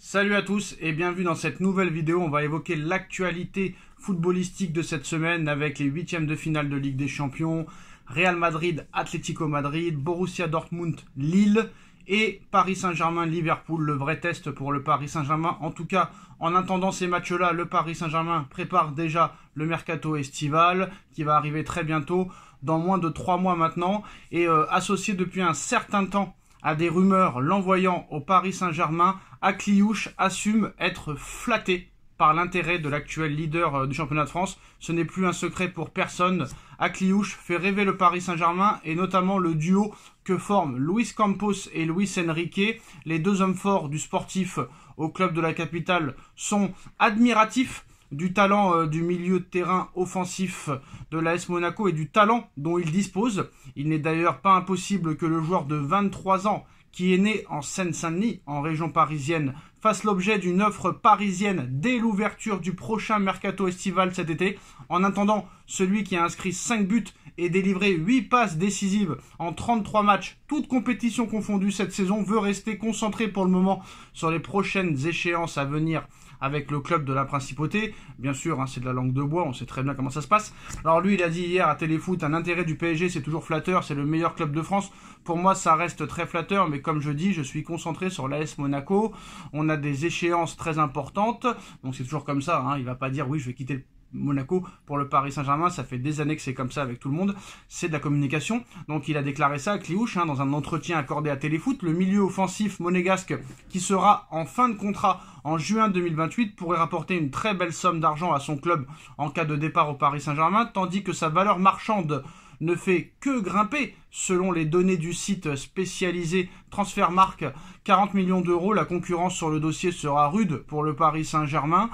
Salut à tous et bienvenue dans cette nouvelle vidéo. On va évoquer l'actualité footballistique de cette semaine avec les huitièmes de finale de Ligue des Champions, Real Madrid, Atlético Madrid, Borussia Dortmund, Lille et Paris Saint-Germain, Liverpool, le vrai test pour le Paris Saint-Germain. En tout cas, en attendant ces matchs-là, le Paris Saint-Germain prépare déjà le mercato estival qui va arriver très bientôt, dans moins de 3 mois maintenant, et associé depuis un certain temps à des rumeurs l'envoyant au Paris Saint-Germain, Akliouche assume être flatté par l'intérêt de l'actuel leader du championnat de France. Ce n'est plus un secret pour personne. Akliouche fait rêver le Paris Saint-Germain et notamment le duo que forment Luis Campos et Luis Enrique. Les deux hommes forts du sportif au club de la capitale sont admiratifs du talent du milieu de terrain offensif de l'AS Monaco et du talent dont il dispose. Il n'est d'ailleurs pas impossible que le joueur de 23 ans qui est né en Seine-Saint-Denis, en région parisienne, fasse l'objet d'une offre parisienne dès l'ouverture du prochain mercato estival cet été. En attendant, celui qui a inscrit 5 buts et délivré 8 passes décisives en 33 matchs, toutes compétitions confondues cette saison, veut rester concentré pour le moment sur les prochaines échéances à venir avec le club de la Principauté. Bien sûr, c'est de la langue de bois, on sait très bien comment ça se passe. Alors lui, il a dit hier à Téléfoot, un intérêt du PSG, c'est toujours flatteur, c'est le meilleur club de France. Pour moi, ça reste très flatteur, mais comme je dis, je suis concentré sur l'AS Monaco. On a des échéances très importantes, donc c'est toujours comme ça, il va pas dire oui, je vais quitter le Monaco pour le Paris Saint-Germain, ça fait des années que c'est comme ça avec tout le monde, c'est de la communication. Donc il a déclaré ça à Akliouche dans un entretien accordé à Téléfoot. Le milieu offensif monégasque qui sera en fin de contrat en juin 2028 pourrait rapporter une très belle somme d'argent à son club en cas de départ au Paris Saint-Germain, tandis que sa valeur marchande ne fait que grimper. Selon les données du site spécialisé Transfermarkt, 40 millions d'euros, la concurrence sur le dossier sera rude pour le Paris Saint-Germain.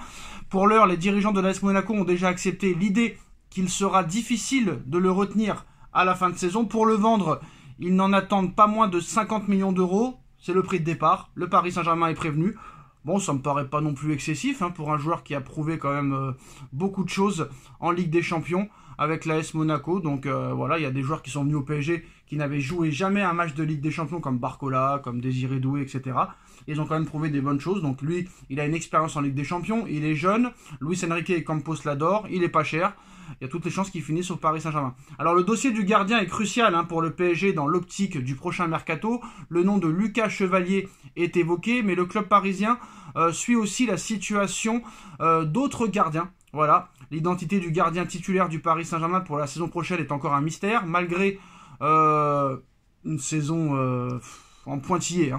Pour l'heure, les dirigeants de l'AS Monaco ont déjà accepté l'idée qu'il sera difficile de le retenir à la fin de saison. Pour le vendre, ils n'en attendent pas moins de 50 millions d'euros. C'est le prix de départ. Le Paris Saint-Germain est prévenu. Bon, ça me paraît pas non plus excessif pour un joueur qui a prouvé quand même beaucoup de choses en Ligue des Champions avec l'AS Monaco. Donc voilà, il y a des joueurs qui sont venus au PSG qui n'avaient joué jamais un match de Ligue des Champions comme Barcola, comme Désiré Doué, etc. Ils ont quand même prouvé des bonnes choses. Donc lui, il a une expérience en Ligue des Champions, il est jeune, Luis Enrique et Campos l'adorent, il est pas cher. Il y a toutes les chances qu'il finisse au Paris Saint-Germain. Alors le dossier du gardien est crucial pour le PSG dans l'optique du prochain mercato. Le nom de Lucas Chevalier est évoqué, mais le club parisien suit aussi la situation d'autres gardiens. Voilà, l'identité du gardien titulaire du Paris Saint-Germain pour la saison prochaine est encore un mystère, malgré une saison en pointillé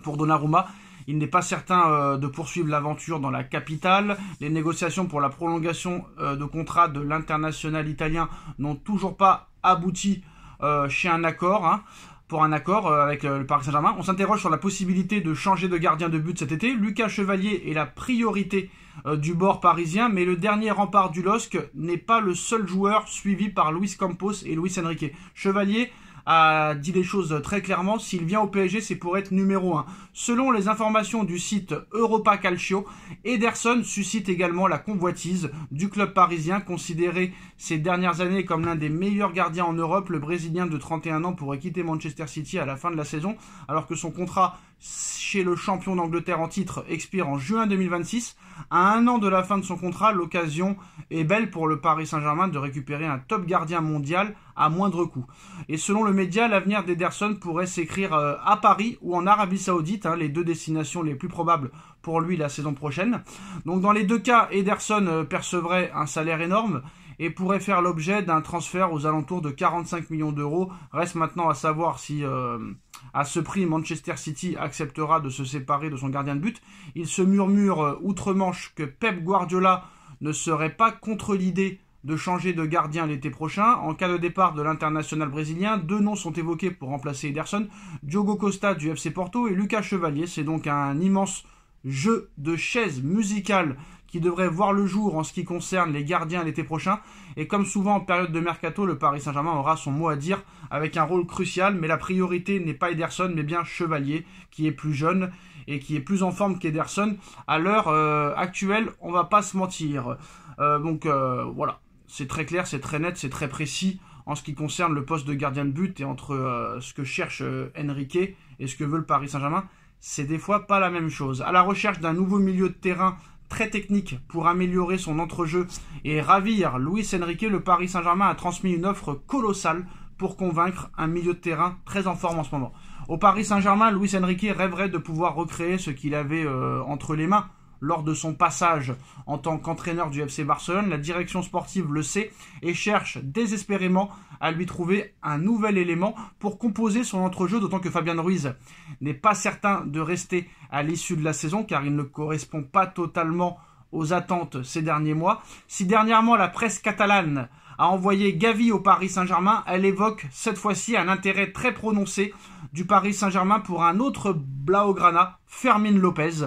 pour Donnarumma. Il n'est pas certain de poursuivre l'aventure dans la capitale. Les négociations pour la prolongation de contrat de l'international italien n'ont toujours pas abouti chez un accord. Pour un accord avec le Paris Saint-Germain. On s'interroge sur la possibilité de changer de gardien de but cet été. Lucas Chevalier est la priorité du bord parisien, mais le dernier rempart du LOSC n'est pas le seul joueur suivi par Luis Campos et Luis Enrique. Chevalier a dit les choses très clairement, s'il vient au PSG, c'est pour être numéro 1. Selon les informations du site Europa Calcio, Ederson suscite également la convoitise du club parisien. Considéré ces dernières années comme l'un des meilleurs gardiens en Europe, le Brésilien de 31 ans pourrait quitter Manchester City à la fin de la saison, alors que son contrat chez le champion d'Angleterre en titre expire en juin 2026. À 1 an de la fin de son contrat, l'occasion est belle pour le Paris Saint-Germain de récupérer un top gardien mondial à moindre coût. Et selon le média, l'avenir d'Ederson pourrait s'écrire à Paris ou en Arabie Saoudite, les deux destinations les plus probables pour lui la saison prochaine. Donc dans les deux cas, Ederson percevrait un salaire énorme et pourrait faire l'objet d'un transfert aux alentours de 45 millions d'euros. Reste maintenant à savoir si à ce prix Manchester City acceptera de se séparer de son gardien de but. Il se murmure outre-Manche que Pep Guardiola ne serait pas contre l'idée de changer de gardien l'été prochain. En cas de départ de l'international brésilien, 2 noms sont évoqués pour remplacer Ederson, Diogo Costa du FC Porto et Lucas Chevalier. C'est donc un immense jeu de chaises musicales qui devrait voir le jour en ce qui concerne les gardiens l'été prochain. Et comme souvent en période de mercato, le Paris Saint-Germain aura son mot à dire avec un rôle crucial. Mais la priorité n'est pas Ederson, mais bien Chevalier, qui est plus jeune et qui est plus en forme qu'Ederson. À l'heure actuelle, on va pas se mentir. Voilà, c'est très clair, c'est très net, c'est très précis en ce qui concerne le poste de gardien de but et entre ce que cherche Enrique et ce que veut le Paris Saint-Germain. c'est des fois pas la même chose. À la recherche d'un nouveau milieu de terrain très technique pour améliorer son entrejeu et ravir Luis Enrique, le Paris Saint-Germain a transmis une offre colossale pour convaincre un milieu de terrain très en forme en ce moment. Au Paris Saint-Germain, Luis Enrique rêverait de pouvoir recréer ce qu'il avait entre les mains lors de son passage en tant qu'entraîneur du FC Barcelone. La direction sportive le sait et cherche désespérément à lui trouver un nouvel élément pour composer son entrejeu, d'autant que Fabian Ruiz n'est pas certain de rester à l'issue de la saison car il ne correspond pas totalement aux attentes ces derniers mois. Si dernièrement la presse catalane a envoyé Gavi au Paris Saint-Germain, elle évoque cette fois-ci un intérêt très prononcé du Paris Saint-Germain pour un autre Blaugrana, Fermín López.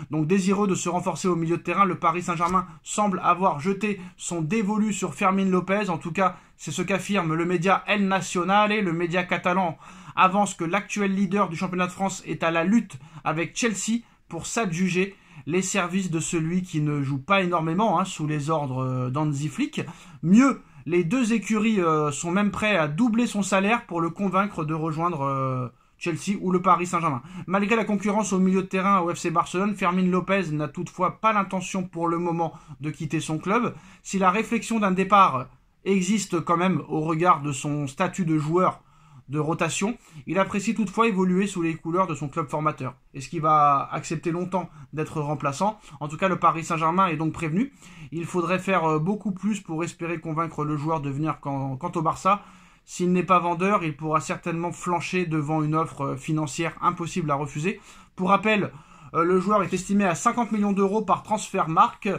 Donc désireux de se renforcer au milieu de terrain, le Paris Saint-Germain semble avoir jeté son dévolu sur Fermín López. En tout cas, c'est ce qu'affirme le média El Nacional et le média catalan avance que l'actuel leader du championnat de France est à la lutte avec Chelsea pour s'adjuger les services de celui qui ne joue pas énormément sous les ordres d'Hansi Flick. Mieux, les deux écuries sont même prêts à doubler son salaire pour le convaincre de rejoindre Chelsea ou le Paris Saint-Germain. Malgré la concurrence au milieu de terrain au FC Barcelone, Fermín López n'a toutefois pas l'intention pour le moment de quitter son club. Si la réflexion d'un départ existe quand même au regard de son statut de joueur de rotation, il apprécie toutefois évoluer sous les couleurs de son club formateur. Est-ce qu'il va accepter longtemps d'être remplaçant? En tout cas, le Paris Saint-Germain est donc prévenu. Il faudrait faire beaucoup plus pour espérer convaincre le joueur de venir quant au Barça. S'il n'est pas vendeur, il pourra certainement flancher devant une offre financière impossible à refuser. Pour rappel, le joueur est estimé à 50 millions d'euros par Transfermarkt.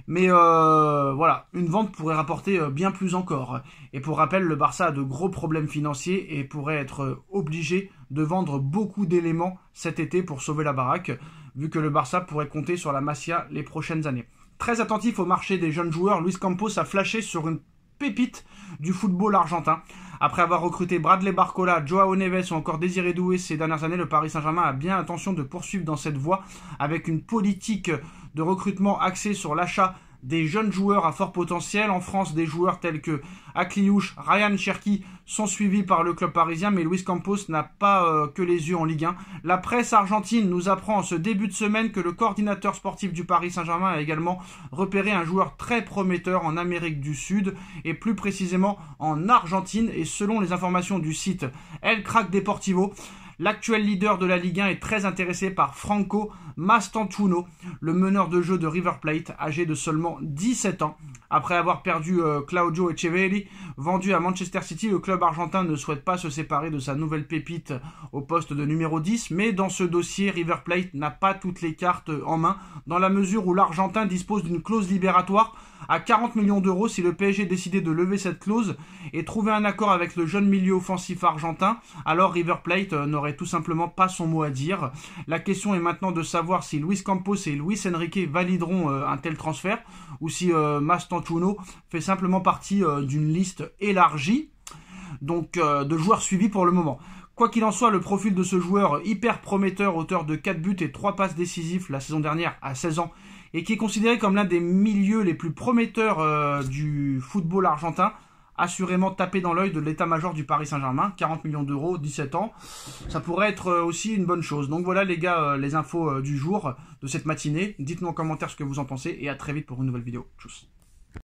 Mais voilà, une vente pourrait rapporter bien plus encore. Et pour rappel, le Barça a de gros problèmes financiers et pourrait être obligé de vendre beaucoup d'éléments cet été pour sauver la baraque, vu que le Barça pourrait compter sur la Masia les prochaines années. Très attentif au marché des jeunes joueurs, Luis Campos a flashé sur une pépite du football argentin. Après avoir recruté Bradley Barcola, Joao Neves ou encore Désiré Doué ces dernières années, le Paris Saint-Germain a bien l'intention de poursuivre dans cette voie avec une politique de recrutement axée sur l'achat des jeunes joueurs à fort potentiel. En France, des joueurs tels que Akliouche, Ryan Cherki sont suivis par le club parisien, mais Luis Campos n'a pas que les yeux en Ligue 1. La presse argentine nous apprend en ce début de semaine que le coordinateur sportif du Paris Saint-Germain a également repéré un joueur très prometteur en Amérique du Sud et plus précisément en Argentine. Et selon les informations du site El Crack Deportivo, l'actuel leader de la Ligue 1 est très intéressé par Franco Mastantuono, le meneur de jeu de River Plate, âgé de seulement 17 ans. Après avoir perdu Claudio Echeverri, vendu à Manchester City, le club argentin ne souhaite pas se séparer de sa nouvelle pépite au poste de numéro 10, mais dans ce dossier, River Plate n'a pas toutes les cartes en main, dans la mesure où l'Argentin dispose d'une clause libératoire à 40 millions d'euros si le PSG décidait de lever cette clause et trouver un accord avec le jeune milieu offensif argentin, alors River Plate n'aurait tout simplement pas son mot à dire. La question est maintenant de savoir si Luis Campos et Luis Enrique valideront un tel transfert ou si Mastantuono fait simplement partie d'une liste élargie donc de joueurs suivis pour le moment. Quoi qu'il en soit, le profil de ce joueur hyper prometteur, auteur de 4 buts et 3 passes décisives la saison dernière à 16 ans, et qui est considéré comme l'un des milieux les plus prometteurs du football argentin, assurément tapé dans l'œil de l'état-major du Paris Saint-Germain. 40 millions d'euros, 17 ans, ça pourrait être aussi une bonne chose. Donc voilà les gars, les infos du jour, de cette matinée. Dites-nous en commentaire ce que vous en pensez, et à très vite pour une nouvelle vidéo. Tchuss.